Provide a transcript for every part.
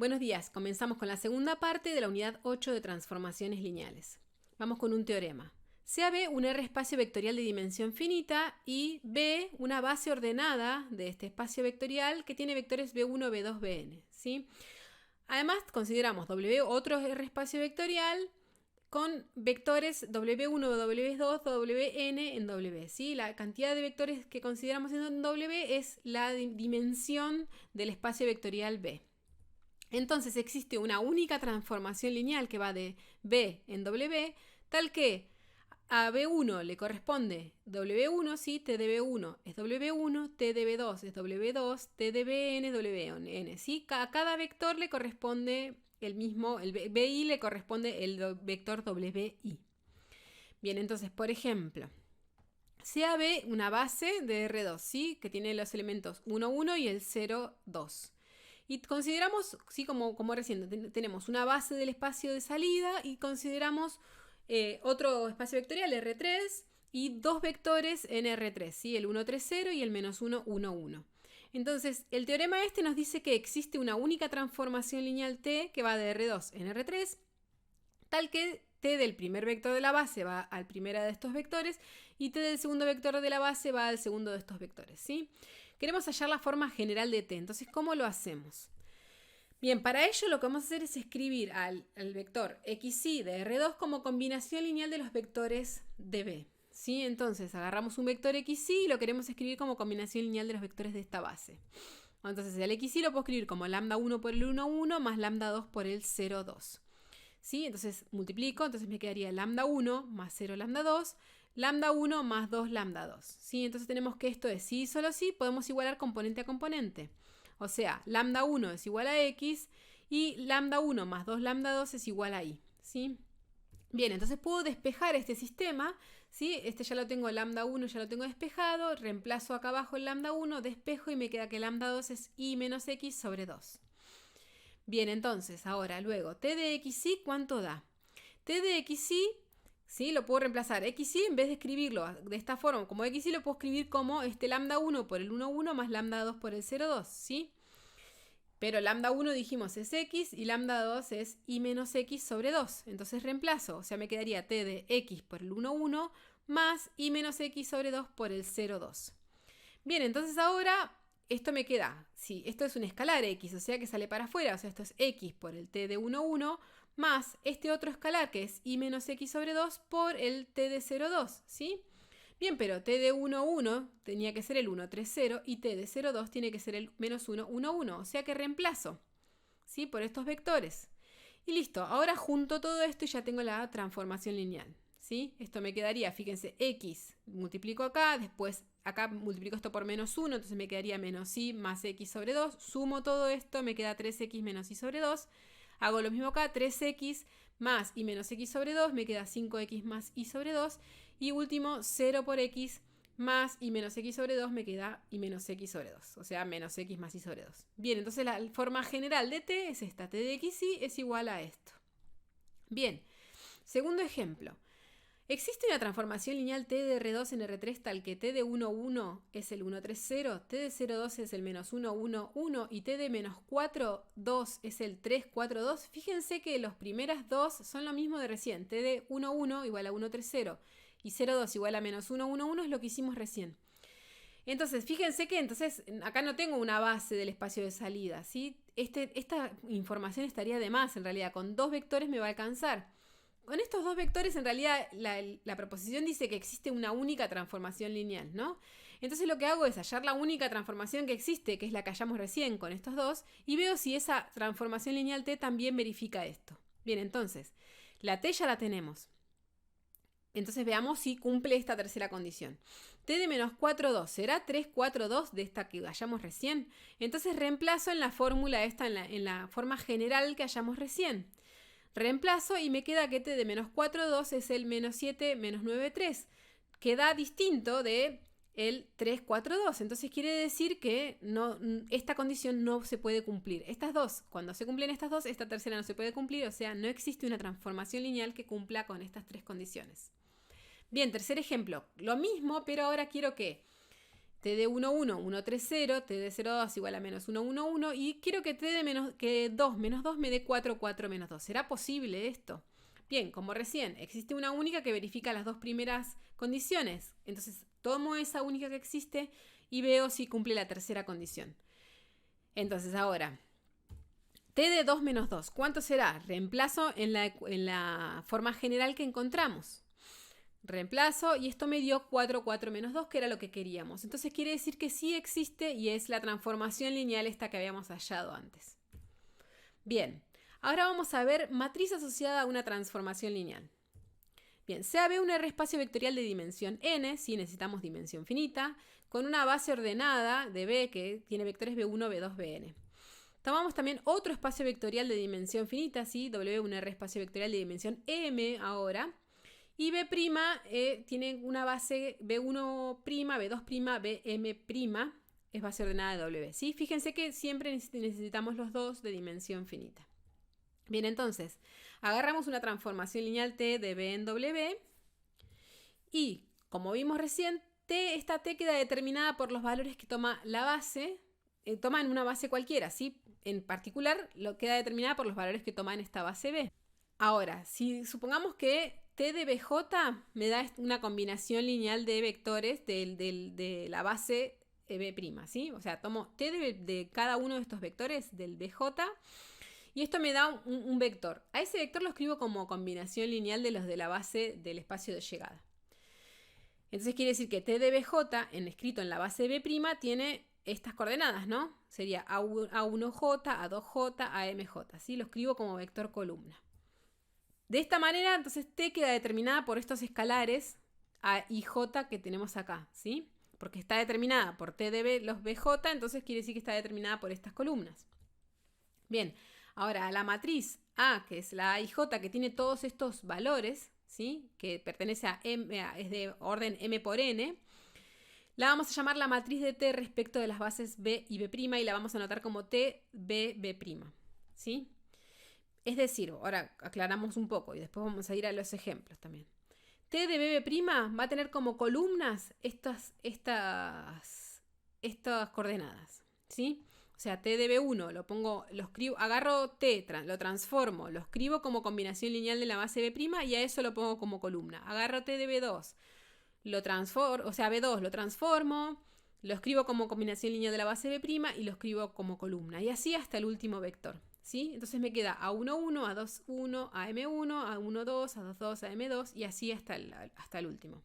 Buenos días, comenzamos con la segunda parte de la unidad 8 de transformaciones lineales. Vamos con un teorema. Sea B un R espacio vectorial de dimensión finita y B una base ordenada de este espacio vectorial que tiene vectores B1, B2, Bn. ¿Sí? Además, consideramos W otro R espacio vectorial con vectores W1, W2, Wn en W. ¿Sí? La cantidad de vectores que consideramos en W es la dimensión del espacio vectorial B. Entonces existe una única transformación lineal que va de B en W, tal que a B1 le corresponde W1, ¿sí? T de B1 es W1, T de B2 es W2, T de Bn es Wn, ¿sí? A cada vector le corresponde el mismo, el BI le corresponde el vector WI. Bien, entonces, por ejemplo, sea B una base de R2, ¿sí? Que tiene los elementos 1, 1 y el 0, 2. Y consideramos, sí, como recién, tenemos una base del espacio de salida y consideramos otro espacio vectorial R3 y dos vectores en R3, ¿sí? El 1, 3, 0 y el menos 1, 1, 1. Entonces, el teorema este nos dice que existe una única transformación lineal T que va de R2 en R3, tal que T del primer vector de la base va al primero de estos vectores y T del segundo vector de la base va al segundo de estos vectores, ¿sí? Queremos hallar la forma general de T, entonces, ¿cómo lo hacemos? Bien, para ello lo que vamos a hacer es escribir al vector xy de R2 como combinación lineal de los vectores de B, ¿sí? Entonces, agarramos un vector xy y lo queremos escribir como combinación lineal de los vectores de esta base. Entonces, el xy lo puedo escribir como lambda 1 por el 1, 1 más lambda 2 por el 0, 2. ¿Sí? Entonces, multiplico, entonces me quedaría lambda 1 más 0 lambda 2, lambda 1 más 2 lambda 2. ¿Sí? Entonces tenemos que esto es sí y solo sí, podemos igualar componente a componente. O sea, lambda 1 es igual a x y lambda 1 más 2 lambda 2 es igual a y. ¿Sí? Bien, entonces puedo despejar este sistema. ¿Sí? Este ya lo tengo, lambda 1 ya lo tengo despejado. Reemplazo acá abajo el lambda 1, despejo y me queda que lambda 2 es y menos x sobre 2. Bien, entonces, ahora, luego, t de xy, ¿cuánto da? T de xy, ¿sí? Lo puedo reemplazar. Xy, en vez de escribirlo de esta forma, como xy, lo puedo escribir como lambda 1 por el 1, 1 más lambda 2 por el 0, 2, ¿sí? Pero lambda 1 dijimos es x y lambda 2 es y menos x sobre 2. Entonces reemplazo, o sea, me quedaría t de x por el 1, 1 más y menos x sobre 2 por el 0, 2. Bien, entonces ahora esto me queda, sí, esto es un escalar x, o sea que sale para afuera, o sea, esto es x por el t de 1, 1, más este otro escalar que es y menos x sobre 2 por el t de 0, 2, ¿sí? Bien, pero t de 1, 1 tenía que ser el 1, 3, 0 y t de 0, 2 tiene que ser el menos 1, 1, 1, o sea que reemplazo, ¿sí? Por estos vectores. Y listo, ahora junto todo esto y ya tengo la transformación lineal, ¿sí? Esto me quedaría, fíjense, x, multiplico acá, después acá multiplico esto por menos 1, entonces me quedaría menos y más x sobre 2. Sumo todo esto, me queda 3x menos y sobre 2. Hago lo mismo acá, 3x más y menos x sobre 2, me queda 5x más y sobre 2. Y último, 0 por x más y menos x sobre 2 me queda y menos x sobre 2. O sea, menos x más y sobre 2. Bien, entonces la forma general de t es esta. T de xy es igual a esto. Bien, segundo ejemplo. Existe una transformación lineal t de R2 en R3 tal que t de 1, 1 es el 1, 3, 0, t de 0, 2 es el menos 1, 1, 1 y t de menos 4, 2 es el 3, 4, 2. Fíjense que los primeras dos son lo mismo de recién. T de 1, 1 igual a 1, 3, 0 y 0, 2 igual a menos 1, 1, 1 es lo que hicimos recién. Entonces, fíjense que entonces acá no tengo una base del espacio de salida, ¿sí? Esta información estaría de más en realidad. Con dos vectores me va a alcanzar. Con estos dos vectores, en realidad, la proposición dice que existe una única transformación lineal, ¿no? Entonces lo que hago es hallar la única transformación que existe, que es la que hallamos recién con estos dos, y veo si esa transformación lineal T también verifica esto. Bien, entonces, la T ya la tenemos. Entonces veamos si cumple esta tercera condición. T de menos 4, 2, ¿será 3, 4, 2 de esta que hallamos recién? Entonces reemplazo en la fórmula esta, en la forma general que hallamos recién. Reemplazo y me queda que t de menos 4, 2 es el menos 7, menos 9, 3. Queda distinto de el 3, 4, 2. Entonces quiere decir que esta condición no se puede cumplir. Estas dos, cuando se cumplen estas dos, esta tercera no se puede cumplir. O sea, no existe una transformación lineal que cumpla con estas tres condiciones. Bien, tercer ejemplo. Lo mismo, pero ahora quiero que t de 1, 1, 1, 3, 0, t de 0, 2 igual a menos 1, 1, 1 y quiero que t de 2 menos 2 me dé 4, 4 menos 2. ¿Será posible esto? Bien, como recién, existe una única que verifica las dos primeras condiciones. Entonces tomo esa única que existe y veo si cumple la tercera condición. Entonces ahora, t de 2 menos 2, ¿cuánto será? Reemplazo en la forma general que encontramos. Reemplazo y esto me dio 4, 4 menos 2, que era lo que queríamos. Entonces quiere decir que sí existe y es la transformación lineal esta que habíamos hallado antes. Bien, ahora vamos a ver matriz asociada a una transformación lineal. Bien, sea B un R espacio vectorial de dimensión n, si necesitamos dimensión finita, con una base ordenada de B que tiene vectores B1, B2, Bn. Tomamos también otro espacio vectorial de dimensión finita, ¿sí? W un R espacio vectorial de dimensión m ahora. Y B' tiene una base B1', B2', Bm', es base ordenada de W. ¿Sí? Fíjense que siempre necesitamos los dos de dimensión finita. Bien, entonces, agarramos una transformación lineal T de B en W y, como vimos recién, esta T queda determinada por los valores que toma la base, toma en una base cualquiera, ¿sí? En particular, queda determinada por los valores que toma en esta base B. Ahora, si supongamos que T de BJ me da una combinación lineal de vectores de la base B', ¿sí? O sea, tomo T de cada uno de estos vectores del BJ y esto me da un vector. A ese vector lo escribo como combinación lineal de los de la base del espacio de llegada. Entonces quiere decir que T de BJ, escrito en la base B', tiene estas coordenadas, ¿no? Sería A1J, A2J, AMJ, ¿sí? Lo escribo como vector columna. De esta manera, entonces, T queda determinada por estos escalares A y J que tenemos acá, ¿sí? Porque está determinada por T de B, los BJ, entonces quiere decir que está determinada por estas columnas. Bien, ahora la matriz A, que es la A y J, que tiene todos estos valores, ¿sí? Que pertenece a M, es de orden M por N, la vamos a llamar la matriz de T respecto de las bases B y B' y la vamos a anotar como T, B, B', ¿sí? Es decir, ahora aclaramos un poco y después vamos a ir a los ejemplos también. T de B' va a tener como columnas estas coordenadas, ¿sí? O sea, T de B1 lo escribo, agarro T, lo transformo, lo escribo como combinación lineal de la base B' y a eso lo pongo como columna. Agarro T de B2, lo transformo, o sea, B2 lo transformo, lo escribo como combinación lineal de la base B' y lo escribo como columna. Y así hasta el último vector. ¿Sí? Entonces me queda A11, A21, AM1, A12, A22, AM2 y así hasta el último.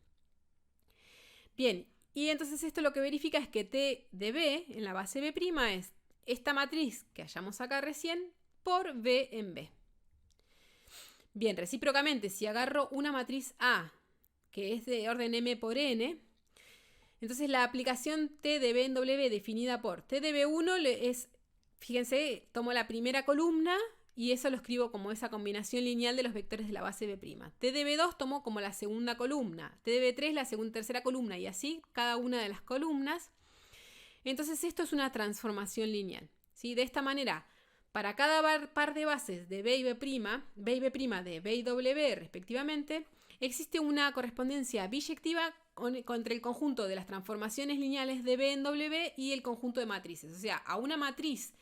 Bien, y entonces esto lo que verifica es que T de B en la base B' es esta matriz que hallamos acá recién por B en B. Bien, recíprocamente, si agarro una matriz A que es de orden M por N, entonces la aplicación T de B en W definida por T de B1 es... Fíjense, tomo la primera columna y eso lo escribo como esa combinación lineal de los vectores de la base B'. T de B2 tomo como la segunda columna, T de B3 la tercera columna y así cada una de las columnas. Entonces esto es una transformación lineal, ¿sí? De esta manera, para cada par de bases de B y B', B y B' de B y W respectivamente, existe una correspondencia biyectiva entre el conjunto de las transformaciones lineales de B en W y el conjunto de matrices. O sea, a una matriz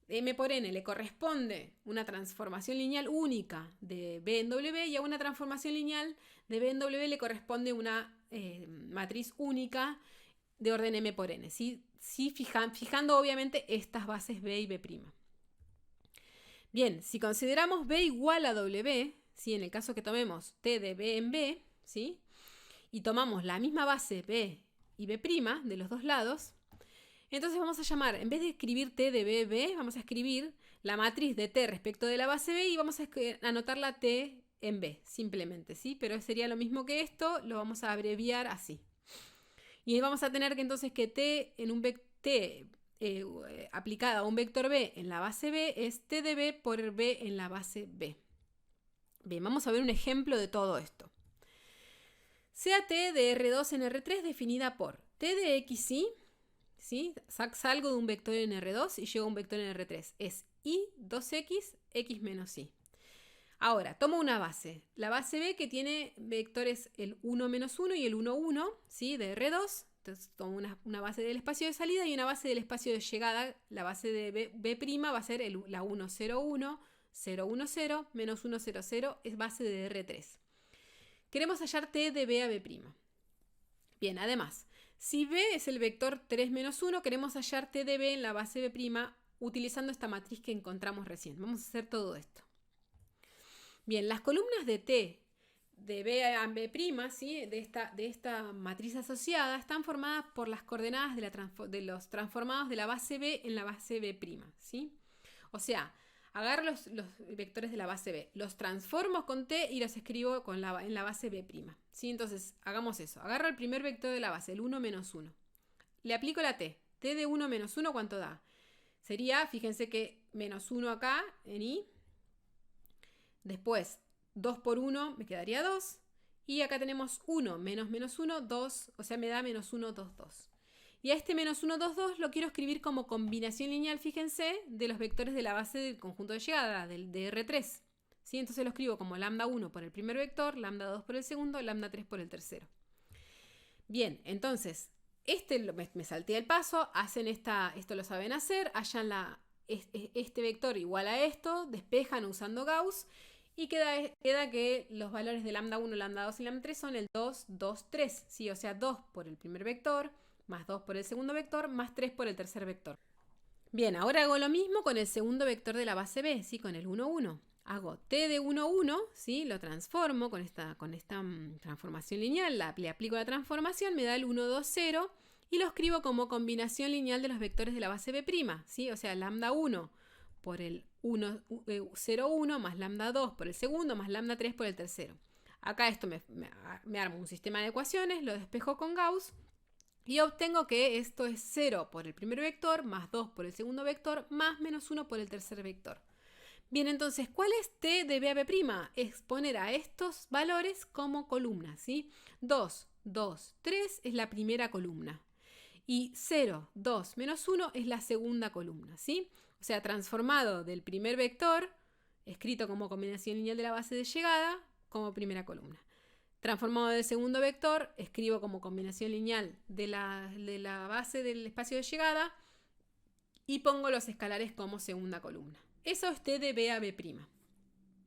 M por N le corresponde una transformación lineal única de B en W y a una transformación lineal de B en W le corresponde una matriz única de orden M por N. ¿Sí? Fijando obviamente estas bases B y B'. Bien, si consideramos B igual a W, ¿sí? En el caso que tomemos T de B en B, ¿sí? Y tomamos la misma base B y B' de los dos lados, entonces vamos a llamar, en vez de escribir T de B, vamos a escribir la matriz de T respecto de la base B y vamos a anotar la T en B, simplemente, ¿sí? Pero sería lo mismo que esto, lo vamos a abreviar así. Y vamos a tener que entonces que T en un T aplicada a un vector B en la base B es T de B por B en la base B. Bien, vamos a ver un ejemplo de todo esto. Sea T de R2 en R3 definida por T de XY, ¿sí? Salgo de un vector en R2 y llego a un vector en R3. Es Y 2X, X menos Y. Ahora, tomo una base. La base B que tiene vectores el 1 menos 1 y el 1, 1, ¿sí? De R2. tomo una base del espacio de salida y una base del espacio de llegada. La base de B' va a ser la 1, 0, 1, 0, 1, 0, menos 1, 0, 0, es base de R3. Queremos hallar T de B a B'. Bien, además, si B es el vector 3 menos 1, queremos hallar T de B en la base B' utilizando esta matriz que encontramos recién. Vamos a hacer todo esto. Bien, las columnas de T de B a B', ¿sí? de esta matriz asociada están formadas por las coordenadas de los transformados de la base B en la base B'. ¿Sí? O sea, agarro los vectores de la base B, los transformo con T y los escribo en la base B'. ¿Sí? Entonces, hagamos eso. Agarro el primer vector de la base, el 1 menos 1. Le aplico la T. T de 1 menos 1, ¿cuánto da? Sería, fíjense que menos 1 acá en I. Después, 2 por 1 me quedaría 2. Y acá tenemos 1 menos 1, 2. O sea, me da menos 1, 2, 2. Y a este menos 1, 2, 2 lo quiero escribir como combinación lineal, fíjense, de los vectores de la base del conjunto de llegada, de R3. ¿Sí? Entonces lo escribo como lambda 1 por el primer vector, lambda 2 por el segundo, lambda 3 por el tercero. Bien, entonces, me salté el paso, hacen esto lo saben hacer, hallan este vector igual a esto, despejan usando Gauss, y queda que los valores de lambda 1, lambda 2 y lambda 3 son el 2, 2, 3. ¿Sí? O sea, 2 por el primer vector, más 2 por el segundo vector, más 3 por el tercer vector. Bien, ahora hago lo mismo con el segundo vector de la base B, ¿sí? Con el 1, 1. Hago T de 1, 1, ¿sí? Lo transformo con esta transformación lineal, le aplico la transformación, me da el 1, 2, 0 y lo escribo como combinación lineal de los vectores de la base B', ¿sí? O sea, lambda 1 por el 1, 0, 1 más lambda 2 por el segundo más lambda 3 por el tercero. Acá esto me armo un sistema de ecuaciones, lo despejo con Gauss y obtengo que esto es 0 por el primer vector más 2 por el segundo vector más menos 1 por el tercer vector. Bien, entonces, ¿cuál es T de B a B'? Es poner a estos valores como columnas, ¿sí? 2, 2, 3 es la primera columna. Y 0, 2, menos 1 es la segunda columna, ¿sí? O sea, transformado del primer vector, escrito como combinación lineal de la base de llegada, como primera columna. Transformado del segundo vector, escribo como combinación lineal de la base del espacio de llegada y pongo los escalares como segunda columna. Eso es T de B a B'.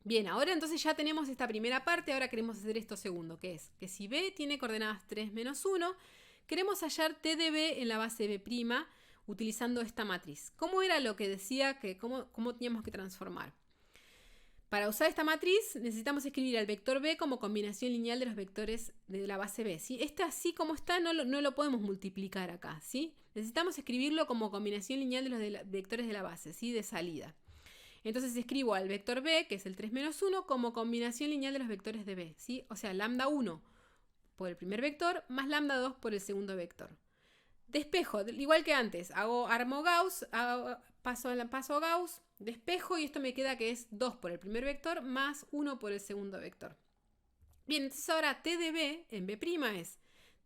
Bien, ahora entonces ya tenemos esta primera parte, ahora queremos hacer esto segundo, que es que si B tiene coordenadas 3 menos 1, queremos hallar T de B en la base B' utilizando esta matriz. ¿Cómo era lo que decía que cómo teníamos que transformar? Para usar esta matriz necesitamos escribir al vector B como combinación lineal de los vectores de la base B. ¿Sí? Este así como está no lo podemos multiplicar acá. ¿Sí? Necesitamos escribirlo como combinación lineal de los vectores de la base, ¿sí? De salida. Entonces escribo al vector B, que es el 3 menos 1, como combinación lineal de los vectores de B. ¿Sí? O sea, lambda 1 por el primer vector más lambda 2 por el segundo vector. Despejo, igual que antes, armo Gauss, paso a Gauss, despejo y esto me queda que es 2 por el primer vector más 1 por el segundo vector. Bien, entonces ahora T de B en B' es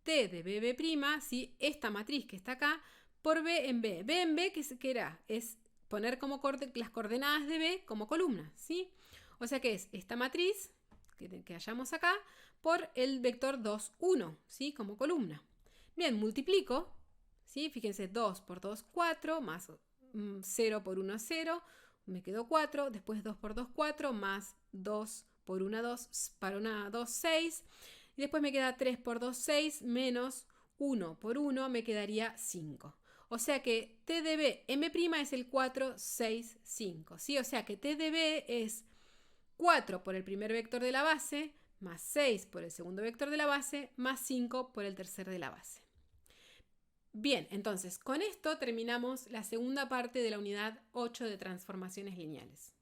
T de B', ¿sí? Esta matriz que está acá, por B en B. B en B, ¿qué era? Es poner como las coordenadas de B como columnas, ¿sí? O sea que es esta matriz que hallamos acá por el vector 2, 1, ¿sí? Como columna. Bien, multiplico, ¿sí? Fíjense, 2 por 2, 4, más 0 por 1, 0, me quedó 4, después 2 por 2, 4, más 2 por 1, 2, para 1, 2, 6, y después me queda 3 por 2, 6, menos 1 por 1, me quedaría 5. O sea que T de B en B' es el 4, 6, 5, ¿sí? O sea que T de B es 4 por el primer vector de la base, más 6 por el segundo vector de la base, más 5 por el tercer de la base. Bien, entonces con esto terminamos la segunda parte de la unidad 8 de transformaciones lineales.